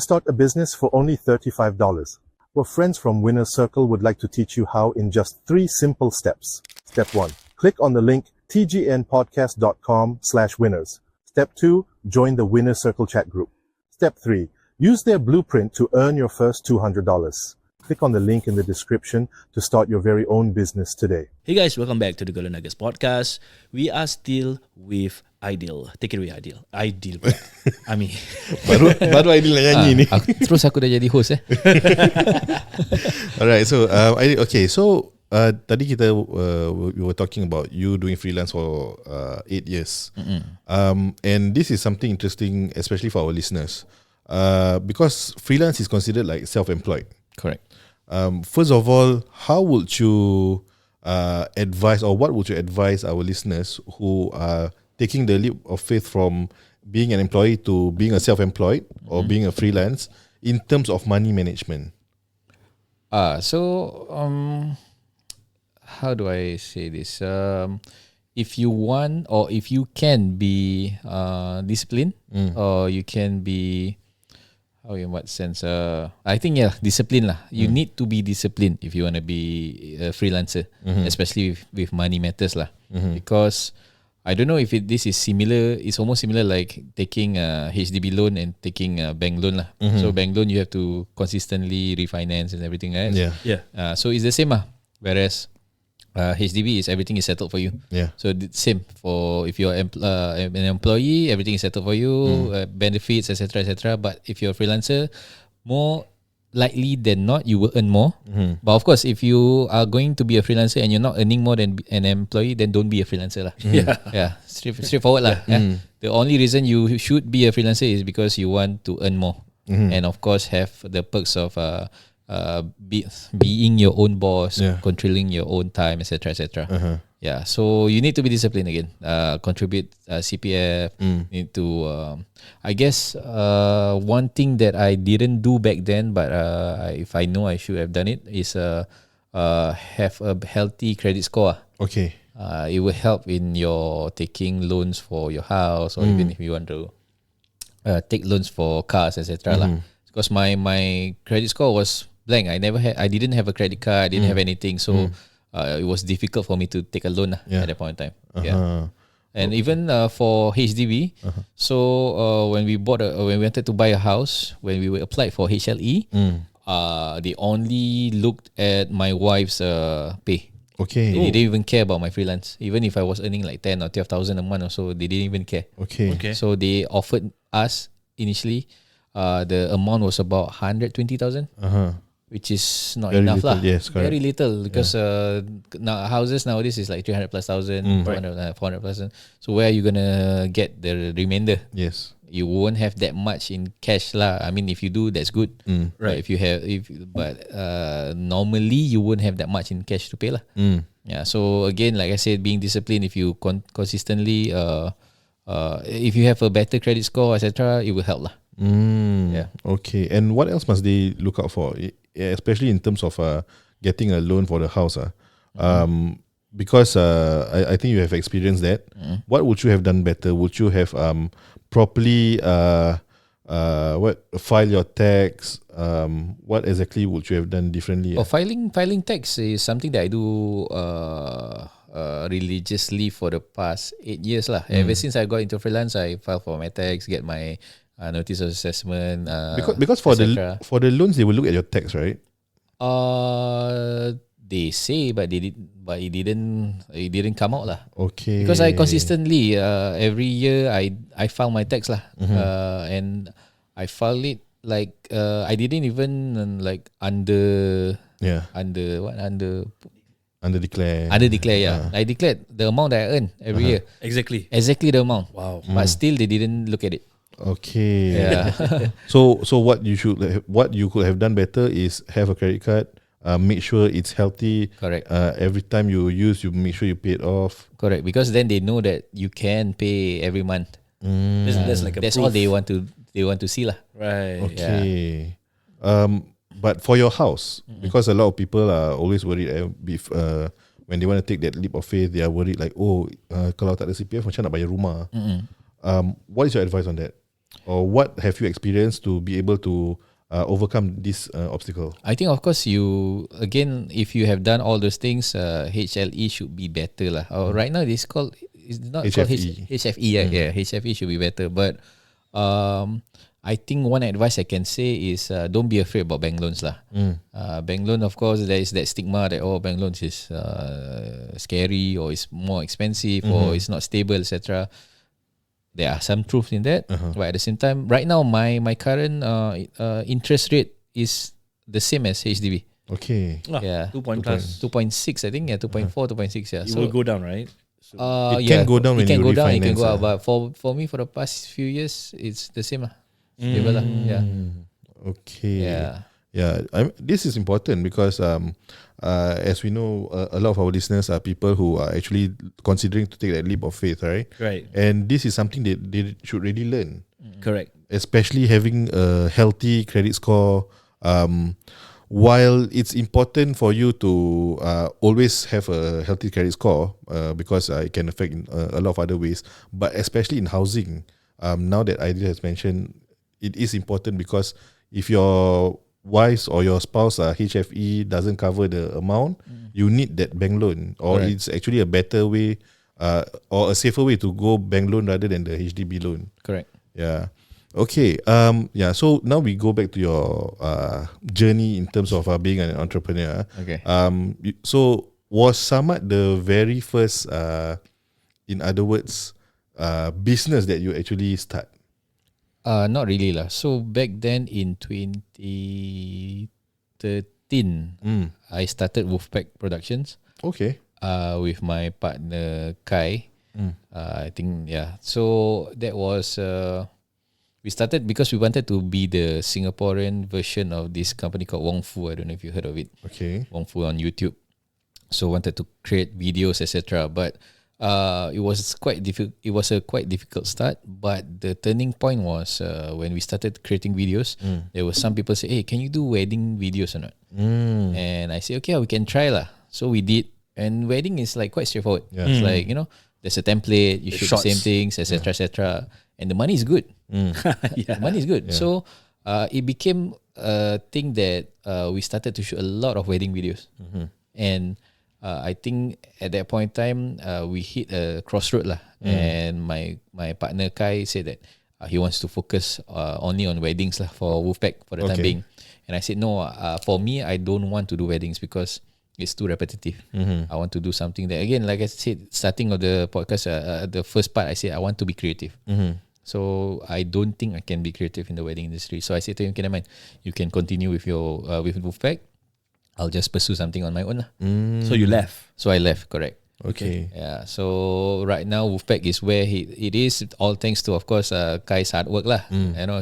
Start a business for only $35. Our friends from Winner Circle would like to teach you how in just 3 simple steps. Step 1. Click on the link tgnpodcast.com/winners. Step 2. Join the Winner Circle chat group. Step 3. Use their blueprint to earn your first $200. Click on the link in the description to start your very own business today. Hey guys, welcome back to the Golden Nuggets podcast. We are still with Aidil. Take it away, Aidil. Aidil pula. Ami. Baru Aidil nak nyanyi ni. Terus aku dah jadi host Alright, so Aidil, okay, so tadi kita we were talking about you doing freelance for 8 years. And this is something interesting, especially for our listeners, because freelance is considered like self-employed. Correct. First of all, how would you advise, or what would you advise our listeners who are taking the leap of faith from being an employee to being a self-employed or being a freelance in terms of money management? So how do I say this? If you want, or if you can be disciplined, or you can be, how, in what sense? I think discipline lah. You need to be disciplined if you want to be a freelancer, especially with money matters lah. Because I don't know if this is similar. It's almost similar like taking a HDB loan and taking a bank loan lah. So bank loan you have to consistently refinance and everything, right? Yeah. So it's the same lah. Whereas HDB is everything is settled for you. Yeah. So same for if you're an employee, everything is settled for you, benefits, etc., etc. But if you're a freelancer, more likely than not, you will earn more. But of course, if you are going to be a freelancer and you're not earning more than an employee, then don't be a freelancer lah. Yeah. Straightforward lah. Yeah. The only reason you should be a freelancer is because you want to earn more, and of course have the perks of being your own boss, controlling your own time, etc., etc. Yeah, so you need to be disciplined again. Contribute CPF. Need to, I guess, one thing that I didn't do back then, but if I know I should have done it, is have a healthy credit score. Okay. It will help in your taking loans for your house, or even if you want to take loans for cars, etc. lah. Because my credit score was blank. I didn't have a credit card. I didn't have anything. So it was difficult for me to take a loan at that point in time. And even for HDB, so when we wanted to buy a house, when we applied for HLE, they only looked at my wife's pay. Okay. They didn't even care about my freelance. Even if I was earning like 10 or 12,000 a month or so, they didn't even care. Okay. So they offered us initially, the amount was about 120,000, which is not very enough little, lah. yes, correct. Very little, because now houses nowadays is like 300 plus thousand, 400 plus. So where are you gonna get the remainder? Yes. You won't have that much in cash lah. I mean, if you do, that's good. Right. But normally you won't have that much in cash to pay lah. Yeah. So again, like I said, being disciplined. If you consistently, if you have a better credit score, etc., it will help lah. Yeah. Okay. And what else must they look out for, especially in terms of getting a loan for the house? Because I think you have experienced that. What would you have done better? Would you have properly file your tax? What exactly would you have done differently? Filing tax is something that I do religiously for the past 8 years lah. Ever since I got into freelance, I file for my tax, get my notice of assessment. Because for the loans, they will look at your tax, right? They say, but it didn't come out lah. Okay. Because I consistently every year I file my tax lah, and I file it like I didn't even under declare. Yeah. I declared the amount that I earn every year. Exactly the amount. Wow. But still they didn't look at it. Okay. Yeah. So what you could have done better is have a credit card. Make sure it's healthy. Correct. Every time you use, you make sure you pay it off. Correct. Because then they know that you can pay every month. That's like that's all they want to see lah. Right. Okay. Yeah. But for your house, because a lot of people are always worried when they want to take that leap of faith, they are worried like, kalau tak ada CPF macam nak bayar rumah. What is your advice on that? or what have you experienced to be able to overcome this obstacle? I think of course if you have done all those things, HLE should be better lah. Right now it's not called HFE. HFE. Yeah, HFE should be better. But I think one advice I can say is don't be afraid about bank loans lah. Bank loan, of course, there is that stigma that bank loans is scary or it's more expensive or it's not stable, etc. There are some truth in that, but at the same time, right now my current interest rate is the same as HDB. Okay. Yeah, 2 plus. 2.6, I think. Yeah, 2.4, 2.6. Yeah, It will go down, right? So It can go down when you It can refinance, go up. But for me, for the past few years, it's the same lah. Stable lah. Yeah. Okay. Yeah. This is important because as we know, a lot of our listeners are people who are actually considering to take that leap of faith, right? Right. And this is something that they should really learn, Correct. especially having a healthy credit score. While it's important for you to always have a healthy credit score because it can affect in a lot of other ways, but especially in housing, now that Aidil has mentioned, it is important because if your wives or your spouse HFE doesn't cover the amount, you need that bank loan, or Correct. it's actually a better way or a safer way to go bank loan rather than the HDB loan. Correct. Yeah. Okay. So now we go back to your journey in terms of being an entrepreneur. Okay. So was Samad the very first, in other words, business that you actually start? Not really lah. So back then in 2013, I started Wolfpack Productions. Okay. With my partner Kai. I think So that was we started because we wanted to be the Singaporean version of this company called Wong Fu. I don't know if you heard of it. Okay. Wong Fu on YouTube. So wanted to create videos, etc. But it was quite difficult. It was a quite difficult start. But the turning point was when we started creating videos. There were some people say, "Hey, can you do wedding videos or not?" And I say, "Okay, we can try lah." So we did. And wedding is like quite straightforward. Yeah. It's like, there's a template, you shoot the shots. same things, etc., etc. And the money is good. Yeah. The money is good. So it became a thing that we started to shoot a lot of wedding videos. And I think at that point in time, we hit a crossroad lah. And my partner Kai said that he wants to focus only on weddings lah for Wolfpack for the time being. And I said, no, for me, I don't want to do weddings because it's too repetitive. I want to do something that, again, like I said, starting of the podcast, the first part, I said I want to be creative. So I don't think I can be creative in the wedding industry. So I said to him, okay, never mind. You can continue with your with Wolfpack. I'll just pursue something on my own lah. So you left. So I left, correct. Okay. Yeah. So right now Wolfpack is where it is, all thanks to, of course, Kai's hard work lah.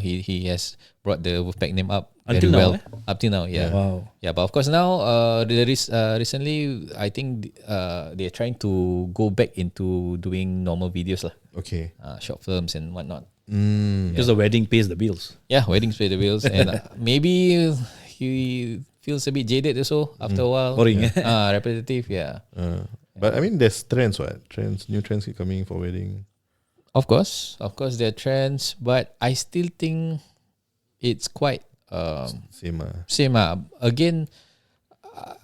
He has brought the Wolfpack name up Until very now, well. Up till now, yeah. Wow. Yeah, but of course now, recently, I think they're trying to go back into doing normal videos lah, Okay. short films and whatnot. Because the wedding pays the bills. Yeah, weddings pay the bills, and maybe he feels a bit jaded also after a while. Boring. Repetitive, yeah. But I mean, there's trends, what? New trends keep coming for wedding. Of course, there are trends, but I still think it's quite Same. same. Again,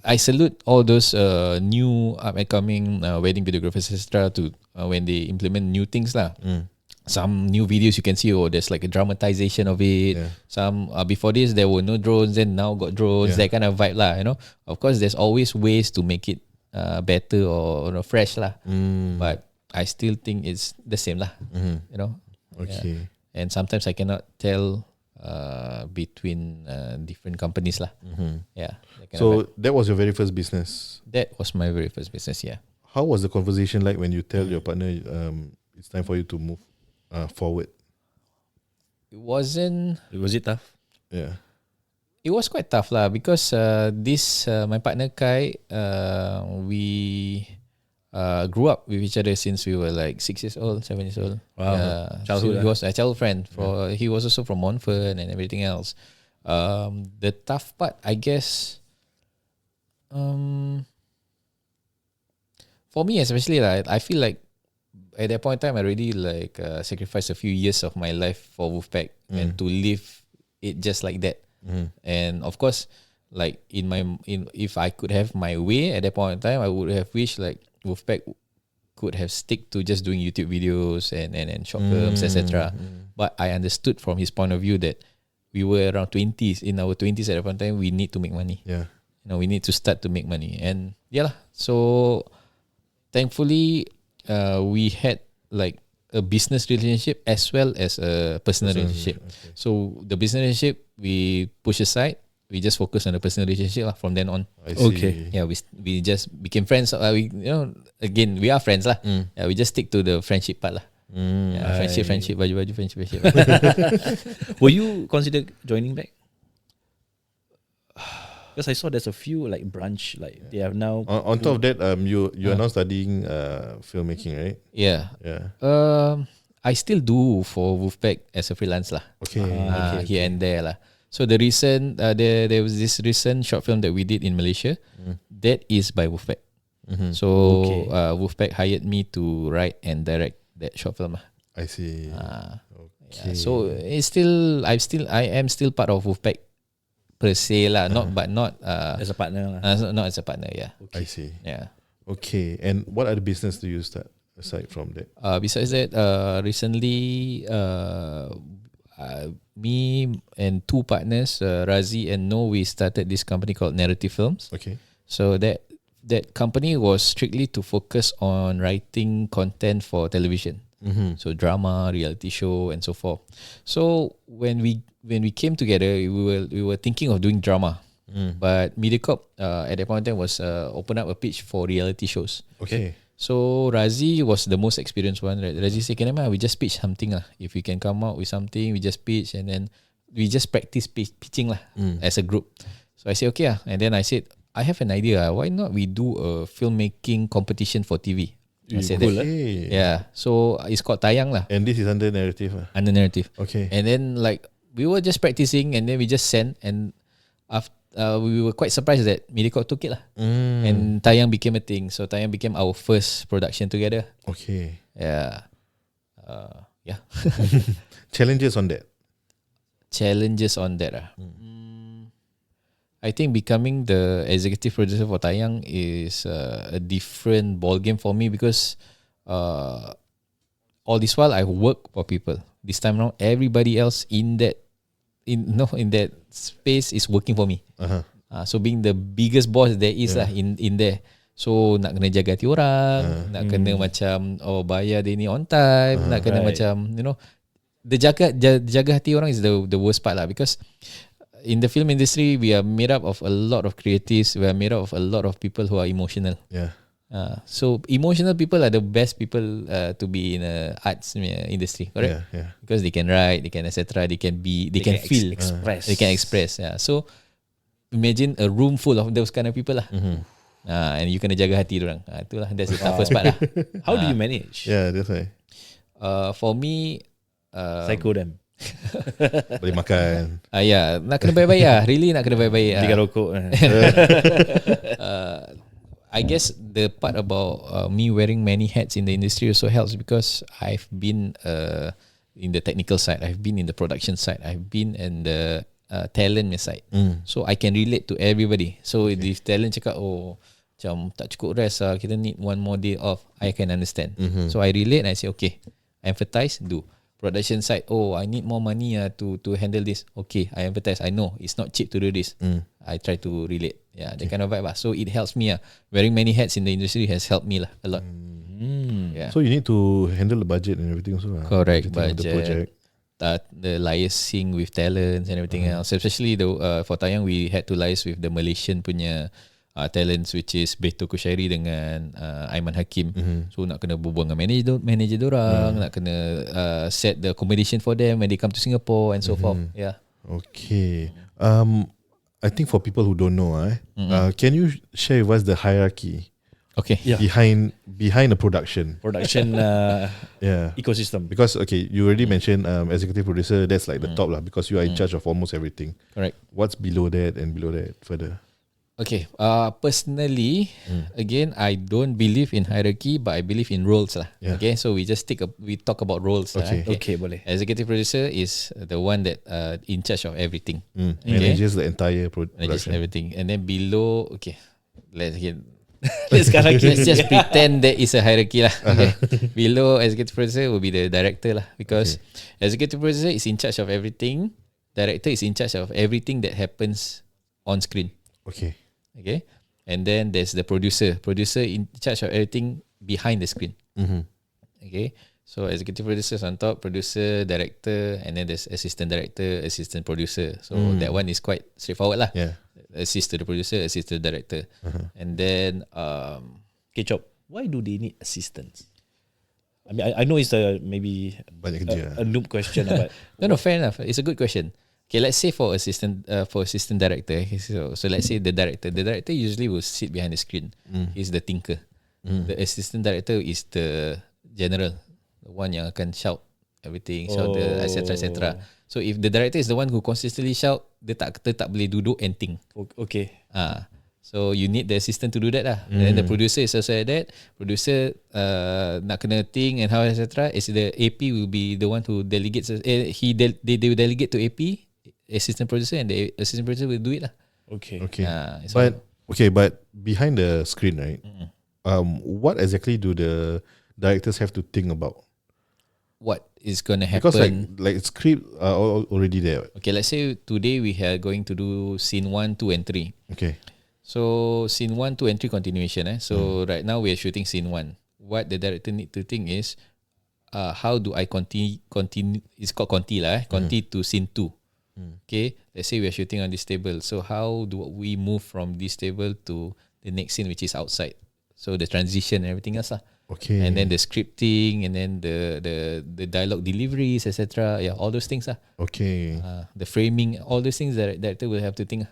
I salute all those new up and coming wedding videographers, etc. To when they implement new things lah. Some new videos you can see, there's like a dramatization of it. Yeah. Some before this there were no drones, then now got drones. Yeah. That kind of vibe lah. Of course, there's always ways to make it better or fresh lah. But I still think it's the same lah. Okay. And sometimes I cannot tell between different companies lah. Yeah. that kind of So vibe. that was your very first business. That was my very first business. Yeah. How was the conversation like when you tell your partner it's time for you to move forward? Was it tough? Yeah. It was quite tough lah because my partner Kai, we grew up with each other since we were like 6 years old, 7 years old. Wow. So Childhood, he was a childhood friend. He was also from Montfort and everything else. The tough part, I guess, for me especially, I feel like at that point in time, I already sacrificed a few years of my life for Wolfpack and to live it just like that. And of course, like if I could have my way at that point in time, I would have wished like Wolfpack could have stick to just doing YouTube videos and short films, etc. But I understood from his point of view that we were around 20s. In our 20s at that point in time, we need to make money. Yeah. We need to start to make money. And yeah lah. So thankfully, we had like a business relationship as well as a personal relationship. Okay. So the business relationship we push aside. We just focus on the personal relationship lah from then on. I see. Okay. Yeah, we just became friends. Again, we are friends lah. Yeah, we just stick to the friendship part lah. Yeah, friendship, baju, friendship. Will you consider joining back? Because I saw there's a few like branch, like they have now. On top of that, you are now studying filmmaking, right? Yeah. Yeah. I still do for Wolfpack as a freelance lah. Okay. Here and there lah. So the recent there was this recent short film that we did in Malaysia that is by Wolfpack. So Wolfpack hired me to write and direct that short film. I see. Yeah, so I am still part of Wolfpack per se lah, not As a partner lah. not as a partner. Yeah. I see. Yeah. Okay. And what other business do you start aside from that? Besides that, recently, me and two partners, Razi and No, we started this company called Narrative Films. Okay. So that company was strictly to focus on writing content for television. So drama, reality show, and so forth. So when we came together, we were thinking of doing drama, but MediaCorp at that point in time was open up a pitch for reality shows. Okay. So Razi was the most experienced one. Right? Razi said, "Can we just pitch something lah? If we can come out with something, we just pitch and then we just practice pitching lah as a group." So I said, "Okay lah." And then I said, "I have an idea. Why not we do a filmmaking competition for TV?" I said Cool, that. Okay. Yeah. So it's called Tayang lah, And this is under narrative. under narrative. Okay. And then like we were just practicing and then we just sent and after. We were quite surprised that MediaCorp took it lah. And Tayang became a thing. So Tayang became our first production together. Okay. Yeah. Yeah. Challenges on that. Challenges on that. I think becoming the executive producer for Tayang is a different ball game for me because all this while I work for people. This time around, everybody else in that space is working for me. So being the biggest boss there is lah in there. So nak kena jaga hati orang, nak kena macam bayar dia ni on time, nak kena macam the jaga hati orang is the worst part lah because in the film industry we are made up of a lot of creatives, we are made up of a lot of people who are emotional. Yeah. So emotional people are the best people to be in the arts industry, correct? Yeah. Because they can write, they can etc. They can feel, express. they can express. Yeah. So imagine a room full of those kind of people lah. And you kena jaga hati orang. Itulah that's the toughest part lah. How do you manage? Yeah, that's right. For me, Psycho them. Boleh makan. yeah, nak kena bayar-bayar. Really nak kena bayar-bayar. Belikan rokok. I guess the part about me wearing many hats in the industry also helps because I've been in the technical side, I've been in the production side, I've been in the talent side. So I can relate to everybody. So if talent cakap, macam tak cukup rest lah, kita need one more day off, I can understand. So I relate and I say, okay, empathize, do. Production side, I need more money to handle this. Okay, I empathize. I know it's not cheap to do this. I try to relate. Yeah, that kind of vibe. So it helps me. Wearing many hats in the industry has helped me a lot. Yeah. So you need to handle the budget and everything also. Correct, budget. The project. The liaising with talents and everything else. Especially for Tayang, we had to liaise with the Malaysian punya talents, which is Beto Kushairi dengan Aiman Hakim. So nak kena berbual dengan manager dorang, nak kena set the accommodation for them when they come to Singapore and so forth. Yeah. Okay. I think for people who don't know, can you share with us the hierarchy Okay. Yeah. behind the production Ecosystem. Because you already mentioned executive producer, that's like the top lah because you are in charge of almost everything. Correct. What's below that and below that further? Okay. Personally, again, I don't believe in hierarchy, but I believe in roles lah. Yeah. Okay, so we talk about roles lah. Okay. Okay, boleh. Executive producer is the one that in charge of everything. Manages the entire Manages production. everything, and then below, okay, let's just pretend there is a hierarchy lah. Okay. Below executive producer will be the director lah, because executive producer is in charge of everything. Director is in charge of everything that happens on screen. Okay. Okay, and then there's the producer. Producer in charge of everything behind the screen. Okay, so executive producer is on top, producer, director, and then there's assistant director, assistant producer. So that one is quite straightforward lah. Yeah. Assist to the producer, assist to the director, and then Okay, Chop. Why do they need assistants? I mean, I know it's maybe Banyak kerja. a noob question, but no, fair enough. It's a good question. Okay, let's say for assistant director. Okay, so let's say the director usually will sit behind the screen. He's the thinker. The assistant director is the general, the one yang akan shout everything, shout the etc. So if the director is the one who consistently shout, dia tak boleh duduk and think. okay. So you need the assistant to do that lah. And then the producer is also like that. Producer nak kena think and how etc. Is the AP will be the one who delegates. They will delegate to AP, assistant producer, and the assistant producer will do it lah. Okay. Okay. So But behind the screen, right? What exactly do the directors have to think about? what is gonna happen? Because like script are already there. Okay, let's say today we are going to do scene 1, 2, and 3. Okay. So scene 1, 2, and 3 continuation. So right now we are shooting scene 1. What the director need to think is, how do I continue? It's called conti lah. Conti to scene 2. Okay, let's say we are shooting on this table. So how do we move from this table to the next scene, which is outside? So the transition and everything else lah. Okay. And then the scripting, and then the dialogue deliveries, etc. Yeah, all those things lah. Okay. The framing, all those things that director will have to think.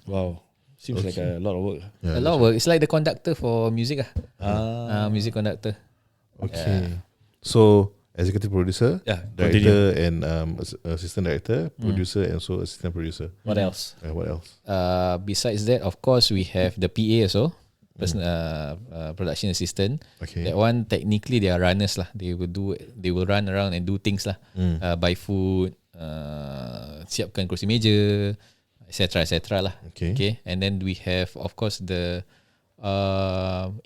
Wow. Seems like a lot of work. Yeah, A lot of work. It's like the conductor for music music conductor. Okay. So executive producer, Yeah, director, and assistant director, producer, and so assistant producer. What else? What else? Besides that, of course, we have the PA also, production assistant. Okay. That one technically they are runners lah. They will run around and do things lah. Buy food, siapkan kerusi meja, etc. lah. Okay. And then we have, of course, the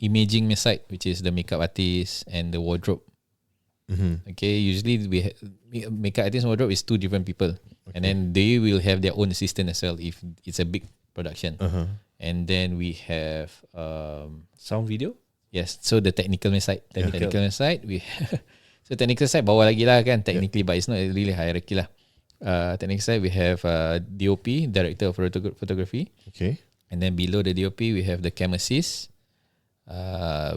imaging side, which is the makeup artist and the wardrobe. Okay, usually makeup artist and wardrobe is 2 different people, and then they will have their own assistant as well if it's a big production. And then we have Sound video? yes, so the technical side. Technical side we so technical side bawah lagi lah kan technically, but it's not really hierarchy lah. Technical side we have DOP, director of photography, Okay. and then below the DOP we have the cam assist.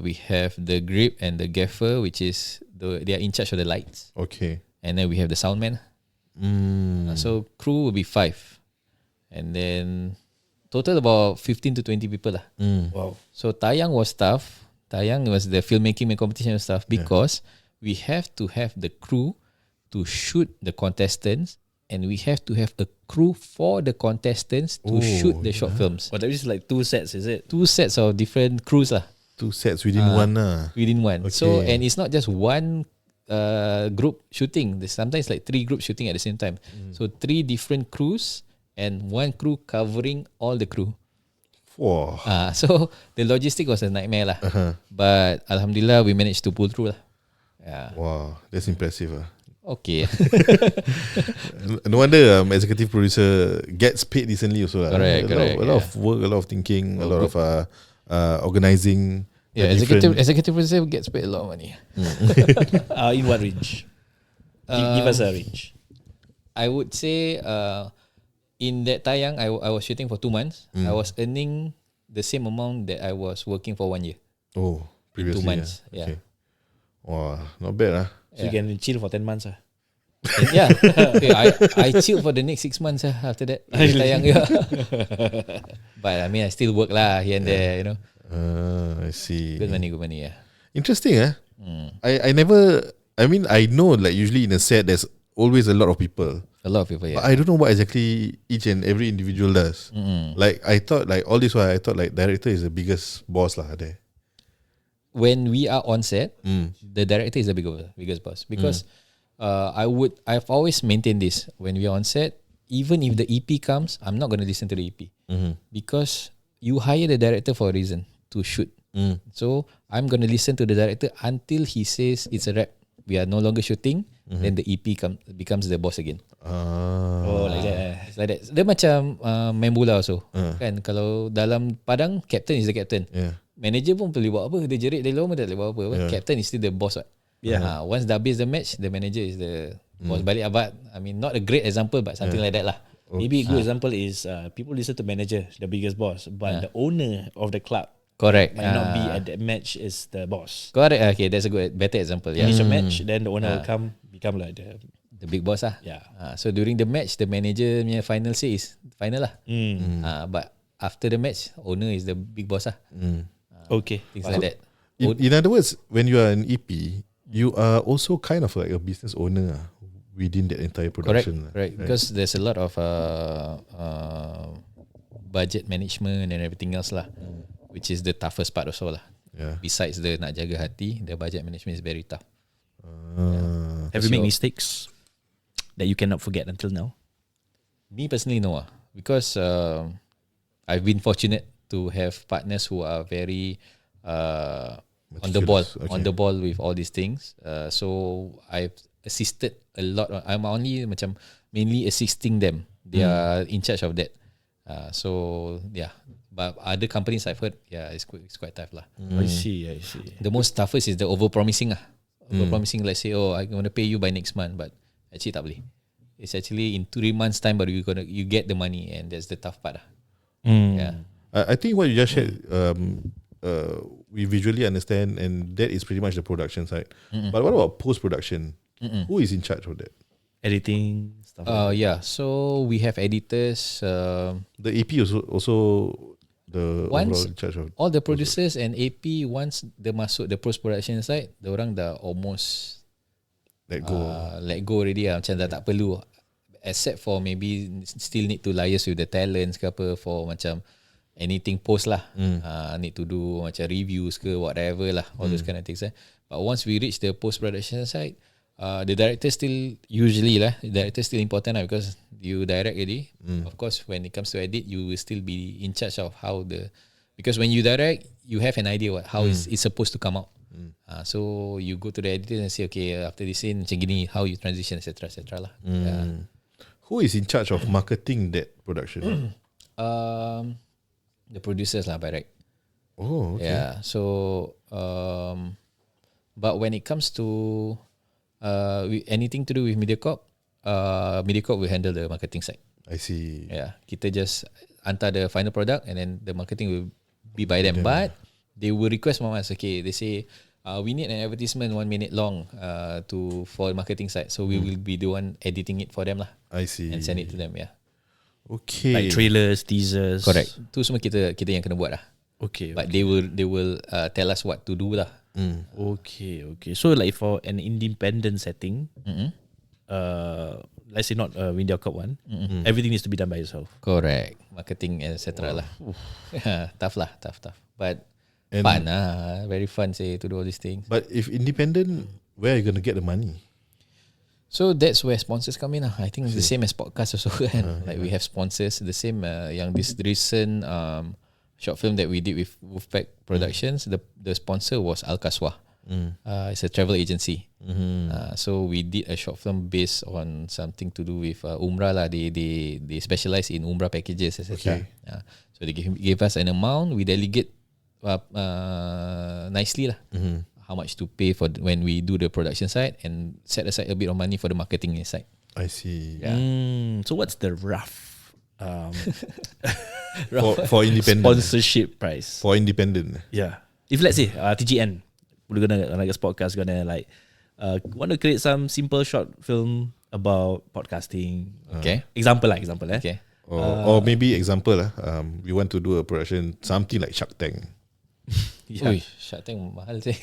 We have the grip and the gaffer, which is they are in charge of the lights, Okay. and then we have the soundman. So crew will be 5, and then total about 15 to 20 people lah. Wow. So Tayang was tough. Tayang was the filmmaking and competition stuff because we have to have the crew to shoot the contestants, and we have to have a crew for the contestants to shoot the short films. But there is like 2 sets, is it? 2 sets of different crews lah. 2 sets within one lah. Within one. Okay. So, and it's not just one group shooting. There's sometimes like 3 groups shooting at the same time. So 3 different crews and 1 crew covering all the crew. Wow. So the logistic was a nightmare lah. But Alhamdulillah we managed to pull through lah. Yeah. Wow, that's impressive. Okay. No wonder executive producer gets paid decently also. Correct, A lot of work, a lot of thinking, a lot of organizing. Yeah, executive producer gets paid a lot of money. In what range? Give us a range. I would say in that Tayang, I was shooting for 2 months. I was earning the same amount that I was working for 1 year. Oh, previously. 2 months. Yeah. Okay. Wow, not bad. So you can chill for 10 months. Yeah. Okay, I chilled for the next 6 months after that. Tayang, yeah. But I mean, I still work lah here and there, you know. I see. Good money, yeah. Interesting, I never. I mean, I know like usually in a set there's always a lot of people. A lot of people, But yeah. I don't know what exactly each and every individual does. Like I thought, like all this while, I thought like director is the biggest boss lah there. When we are on set, the director is the biggest boss because I've always maintained this. When we are on set, even if the EP comes, I'm not going to listen to the EP because you hire the director for a reason to shoot. So I'm going to listen to the director until he says it's a wrap. We are no longer shooting. Then the EP becomes the boss again. Oh, like that. It's like that. Dia macam main bola also. Kan kalau dalam padang, captain is the captain. Yeah. Manager pun boleh buat apa. Dia jerit dari luar pun tak boleh buat apa. Captain is still the boss. What? Yeah. Once dah habis the match, the manager is the boss balik. But I mean, not a great example, but something like that lah. Maybe a good example is people listen to manager, the biggest boss, but the owner of the club Correct. might not be at that match is the boss. Correct. Okay, that's a better example. Yeah. It's a match, then the owner will become like The big boss lah. Yeah. So during the match, the manager punya final say is final lah. But after the match, owner is the big boss lah. Okay. Things like that. In other words, when you are an EP, you are also kind of like a business owner within that entire production. Correct. Because there's a lot of budget management and everything else lah, which is the toughest part also lah. Yeah. Besides the nak jaga hati, the budget management is very tough. Have you made mistakes that you cannot forget until now? Me personally, no. Because I've been fortunate to have partners who are very on the ball, Okay. on the ball with all these things. So I've assisted a lot. I'm only macam mainly assisting them. They are in charge of that. So yeah, but other companies I've heard, yeah, it's quite tough lah. I see. The most toughest is the overpromising lah. Overpromising, let's say, oh, I'm gonna pay you by next month, but actually tak boleh. It's actually in 3 months time, but you get the money, and that's the tough part lah. Yeah. I think what you just shared, we visually understand, and that is pretty much the production side. But what about post-production? Who is in charge of that? Editing stuff. Yeah. So we have editors. The EP also the Once overall in charge of all the producers and AP, once they masuk the post-production side, the orang dah almost let go. let go already lah. Macam dah tak perlu. Except for maybe still need to liaise with the talents ke apa for macam anything post lah. Need to do macam reviews ke whatever lah. All those kind of things. But once we reach the post-production side, the director still usually lah. The director still important lah because you direct already. Of course, when it comes to edit, you will still be in charge of how because when you direct, you have an idea how it's supposed to come out. So you go to the editor and say, okay, after this scene macam gini, how you transition, etc. lah. Yeah. Who is in charge of marketing that production? The producers lah by right. Oh, okay. Yeah. So but when it comes to anything to do with MediaCorp, MediaCorp will handle the marketing side. I see. Yeah, kita just hantar the final product and then the marketing will be by them. But they will request from us. Okay, they say we need an advertisement 1 minute long for marketing side. So we will be the one editing it for them lah. I see. And send it to them. Yeah. Okay. Like trailers, teasers. Correct. Tu semua kita yang kena buat lah. Okay. But they will tell us what to do lah. Okay. So like for an independent setting, let's say not a MediaCorp one, everything needs to be done by yourself. Correct. Marketing etc. lah. Tough. But And- fun lah. Very fun say to do all these things. But if independent, where are you going to get the money? So that's where sponsors come in lah. I think the same as podcast also kan. Like we have sponsors. The same yang this recent short film that we did with Wolfpack Productions. The sponsor was Al Kaswah. It's a travel agency. So we did a short film based on something to do with Umrah lah. They specialize in Umrah packages etc. Okay. So they gave us an amount. We delegate nicely lah. How much to pay for when we do the production side and set aside a bit of money for the marketing side. I see. Yeah. So what's the rough For independent. sponsorship price? For independent. Yeah. If let's say TGN, we're gonna like this podcast gonna like want to create some simple short film about podcasting. Okay. Example. Okay. Or maybe example we want to do a production something like Shark Tank. Yeah. Ui, Shark Tank mahal sih.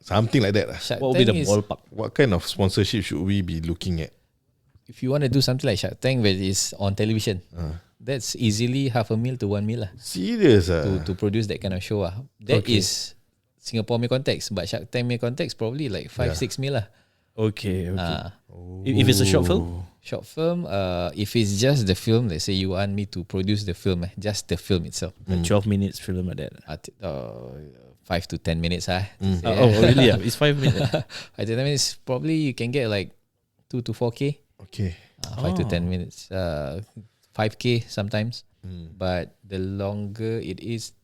Something like that. Shark What will be Tank the is ballpark? What kind of sponsorship should we be looking at? if you want to do something like Shark Tank where it's on television, that's easily $500,000 to $1 million Serious to produce that kind of show. That Okay. is Singapore may context, but Shark Tank may context probably like 5-6 million. Okay. If it's a short film, Short film, if it's just the film, let's say you want me to produce the film, just the film itself, like 12 minutes film like that. 5 to 10 minutes. Oh, really? Yeah. It's 5 minutes. 5 to 10 minutes, probably you can get like 2 to 4K. Okay. 5 to 10 minutes. 5K sometimes. But the longer it is,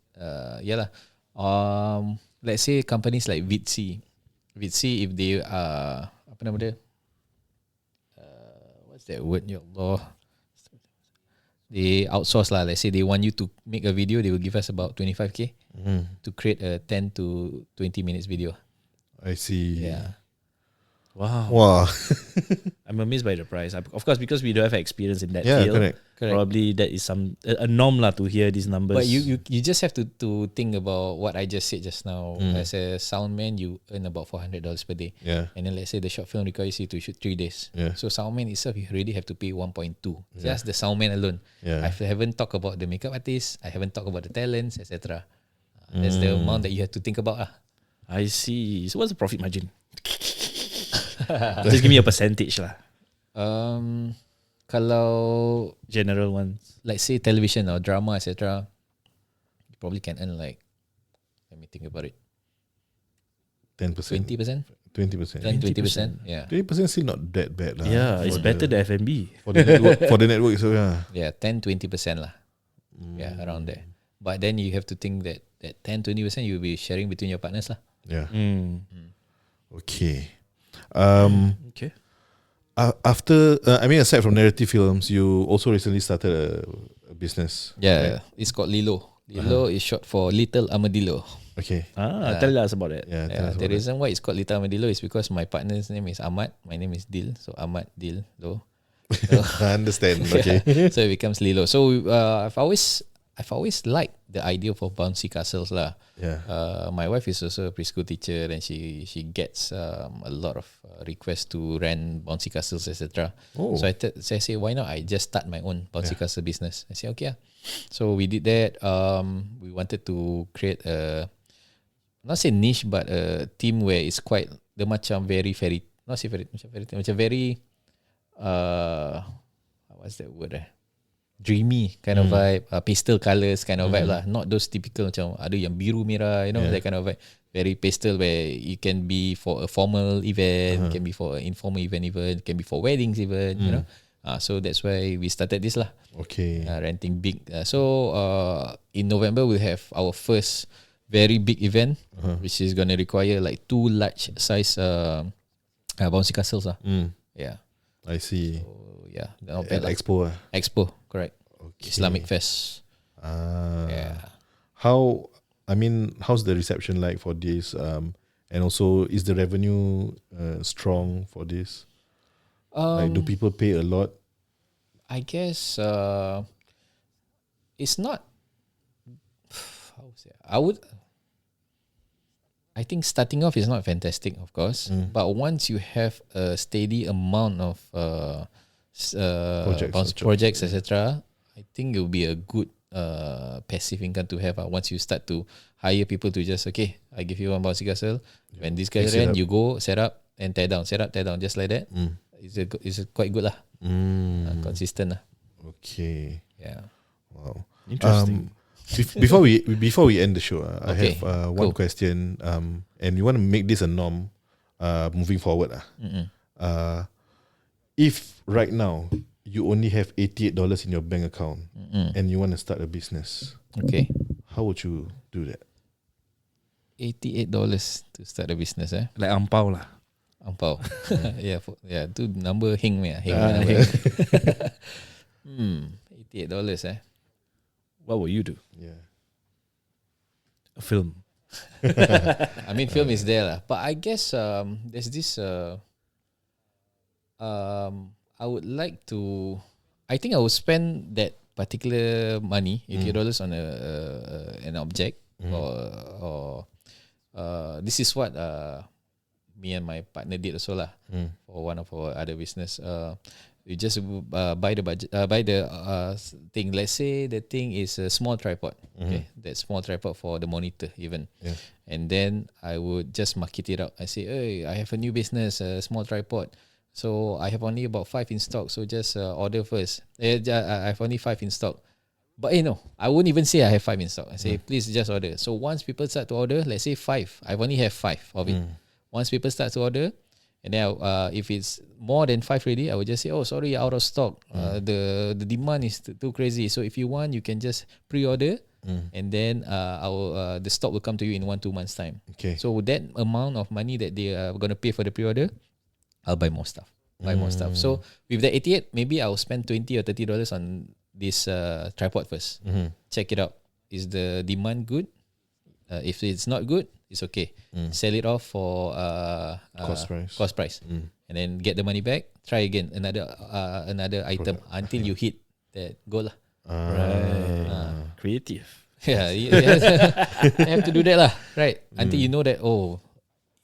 let's say companies like Vidsi, if they apa nama dia? What's that word? Ya Allah. They outsource lah. Let's say they want you to make a video, they will give us about 25K to create a 10 to 20 minutes video. I see. Yeah. Wow. I'm amazed by the price. Of course, because we don't have experience in that Yeah, field. correct. Probably that is a norm lah to hear these numbers. But you just have to think about what I just said just now. As a sound man, you earn about $400 per day. Yeah. And then let's say the short film requires you to shoot 3 days. Yeah. So sound man itself, you already have to pay 1.2. Just the sound man alone. Yeah. I haven't talked about the makeup artist. I haven't talked about the talents, etc. That's the amount that you have to think about. I see. So what's the profit margin? Just give me a percentage lah. Kalau General ones. like say television or drama, etc., you probably can earn like, let me think about it, 10%. 20%? 20%. 20%? Yeah. 20% still not that bad lah. Yeah, it's better than F&B. for the network. For the network, so yeah. Yeah, 10-20% lah. Yeah, around there. But then you have to think that 10-20% you'll be sharing between your partners lah. Yeah. Okay. Okay. After, aside from narrative films, you also recently started a business. Yeah, it's called Lilo. Lilo is short for Little Armadillo. Okay. Tell us about that. Yeah. tell Yeah, us the about reason why it's called Little Armadillo is because my partner's name is Ahmad. My name is Dil. So Ahmad, Dil, Lo. that. I understand. Okay. So it becomes Lilo. So I've always liked the idea for bouncy castles lah. Yeah. My wife is also a preschool teacher, and she gets a lot of requests to rent bouncy castles, etc. Oh. So I say, why not I just start my own bouncy castle business? I say okay. So we did that. We wanted to create a, not say niche, but a team where it's quite the macam very not say macam very what's that word? Dreamy kind of vibe, pastel colours kind of vibe lah. Not those typical macam ada yang biru merah, that kind of vibe. Very pastel where you can be for a formal event, can be for an informal event even, can be for weddings even, so that's why we started this lah. Okay. Renting big. So in November we'll have our first very big event, which is going to require like 2 large size bouncy castles lah. Yeah. I see. So, yeah. At Expo. Expo, correct. Okay. Islamic Fest. Yeah. How's the reception like for this? And also, is the revenue strong for this? Like, do people pay a lot? I guess it's not. How to say? I think starting off is not fantastic, of course. But once you have a steady amount of projects, etc., I think it will be a good passive income to have. Once you start to hire people to just, okay, I give you one bouncy castle. When this guy rent, you go set up and tear down, just like that. It's quite good lah. Consistent lah. Okay. Yeah. Wow. Interesting. Before we end the show, I Okay, have one question. And we want to make this a norm moving forward. If right now you only have $88 in your bank account and you want to start a business, Okay. how would you do that? $88 to start a business, Like ampau lah. Ampau. yeah, tu number heng me. $88, What will you do? Yeah. A film. I mean, film is there lah. But I guess there's this. I would like to. I think I would spend that particular money, $88 on an object, or this is what me and my partner did also lah for one of our other business. You just buy the budget, buy the thing. Let's say the thing is a small tripod. Okay, that small tripod for the monitor even. Yeah. And then I would just market it out. I say, hey, I have a new business, a small tripod. So I have only about 5 in stock. So just order first. I have only 5 in stock. But I wouldn't even say I have 5 in stock. I say, please just order. So once people start to order, let's say 5. I only have 5 of it. Once people start to order, and then if it's more than 5 ready, I will just say, oh, sorry, out of stock. The demand is too crazy. So if you want, you can just pre-order, and then the stock will come to you in 1-2 months time. Okay. So that amount of money that they are going to pay for the pre-order, I'll buy more stuff. So with the 88, maybe I'll spend $20 or $30 on this tripod first. Check it out. Is the demand good? If it's not good, it's okay. Sell it off for cost price, and then get the money back. Try again another item until you hit that goal lah. Right. Creative. Yeah, you have to do that lah, right? Until you know that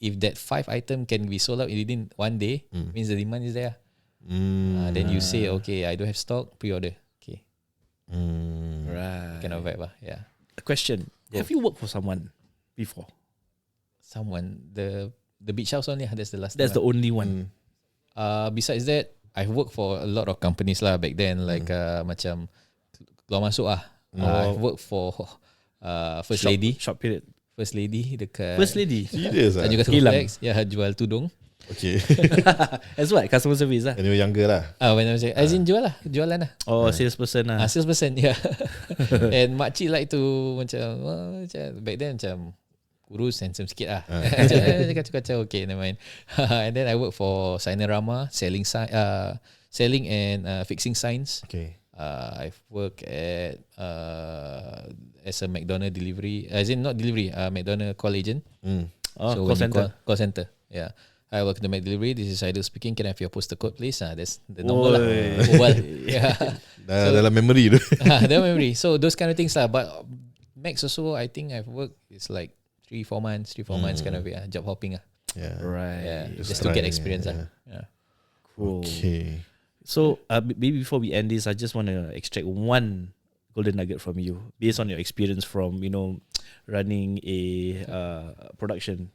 if that 5 item can be sold out within 1 day, means the demand is there. Then you say, okay, I don't have stock, pre-order. Okay, Right. kind of vibe lah. Yeah. A question: have you worked for someone before? Someone the beach house only. That's the last. That's the only one. Besides that, I've worked for a lot of companies lah back then. Like macam keluar masuk ah. I've worked for First Lady. Short period. First Lady dekat. First lady. Serious ah? Tanjung Katong Hilang. Complex. Ya, jual tudung. Okay. As what? Customer service lah. And you were younger lah. When I was as in jualan lah. Oh, salesperson lah. Salesperson, yeah. And makcik like to macam back then macam kurus handsome sikit lah. Kacau-kacau, okay, never mind. And then I work for Signorama, selling and fixing signs. Okay. I've worked at as a McDonald delivery, as in not delivery, McDonald call agent. Oh, call center. Call center, yeah. I work in the McDelivery. This is Aidil speaking. Can I have your postal code, please? That's the number lah. Mobile. Yeah. Dalam memory tu. The memory. So those kind of things lah. But max also, I think I've worked. It's like 3-4 months kind of job hopping lah. Yeah. Right. Yeah. Just to get experience lah. Yeah. Cool. Okay. So maybe before we end this, I just want to extract one golden nugget from you based on your experience from running a production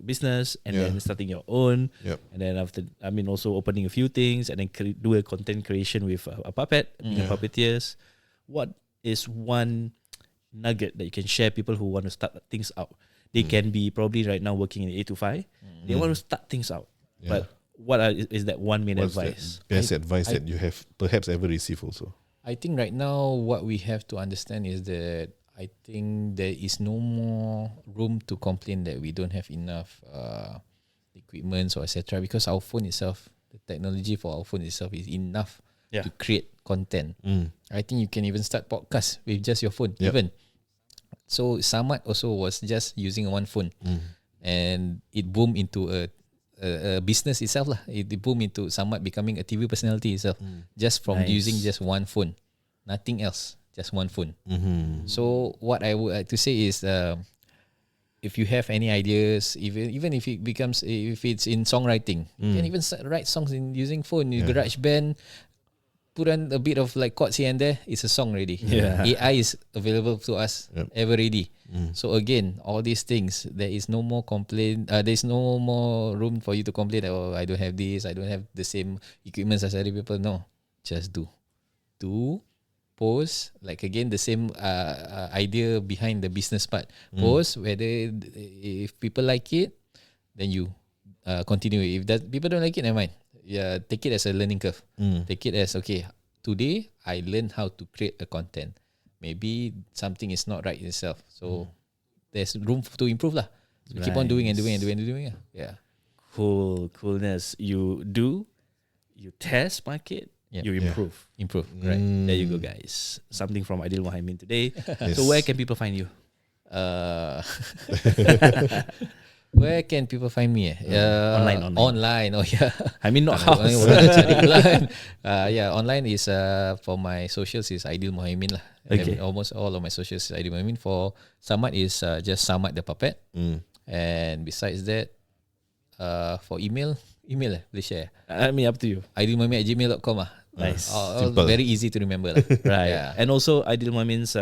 business and then starting your own, and then after also opening a few things and then do a content creation with a puppet, being puppeteers. What is one nugget that you can share people who want to start things out? They can be probably right now working in 8 to 5. They want to start things out, but what is that one main advice? The best advice that you have perhaps ever received also? I think right now what we have to understand is that I think there is no more room to complain that we don't have enough equipment or etc. Because our phone itself, the technology for our phone itself is enough to create content. I think you can even start podcast with just your phone even. So Samad also was just using one phone and it boomed into a business itself lah. It boomed into Samad becoming a TV personality itself just from using just one phone, nothing else, just one phone. So what I would like to say is, if you have any ideas, even if it's in songwriting, you can even write songs using phone. Garage band, put on a bit of like chords here and there, it's a song already. AI is available to us ever ready. So again, all these things, there is no more complaint. There's no more room for you to complain that, I don't have this, I don't have the same equipment as other people. No, just do, post. Like again, the same idea behind the business part. Post, whether if people like it, then you continue. If people don't like it, never mind. Yeah, take it as a learning curve. Take it as, okay, today I learned how to create a content. Maybe something is not right in itself. So there's room to improve lah. So keep on doing and doing. Yeah. Coolness. You do, you test market, you improve. Improve. Right. There you go, guys. Something from Aidil Muhaimin today. So where can people find you? Where can people find me? Online. Oh yeah. I mean not house. Online is for my socials is Aidil Muhaimin lah. Okay. Almost all of my socials is Aidil Muhaimin. For Samad is just Samad the Puppet. And besides that, For email boleh share. I mean, up to you. aidilmuhaimin@gmail.com ah. Nice. Simple. Very easy to remember lah. Right. Yeah. And also, Aidil Muhaimin's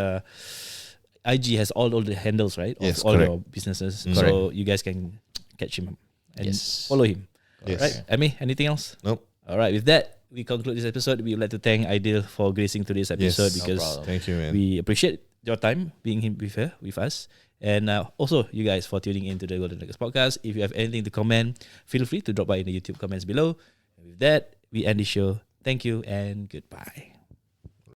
IG has all the handles, right? Yes, of all correct. your businesses. Correct. So you guys can catch him and Yes. follow him. Yes. Right? Amy, anything else? Nope. All right. With that, we conclude this episode. We would like to thank Aidil for gracing today's episode Yes. because problem. Thank you, man. we appreciate your time being with us. And also, you guys for tuning into the Golden Nuggets podcast. If you have anything to comment, feel free to drop by in the YouTube comments below. And with that, we end the show. Thank you and goodbye.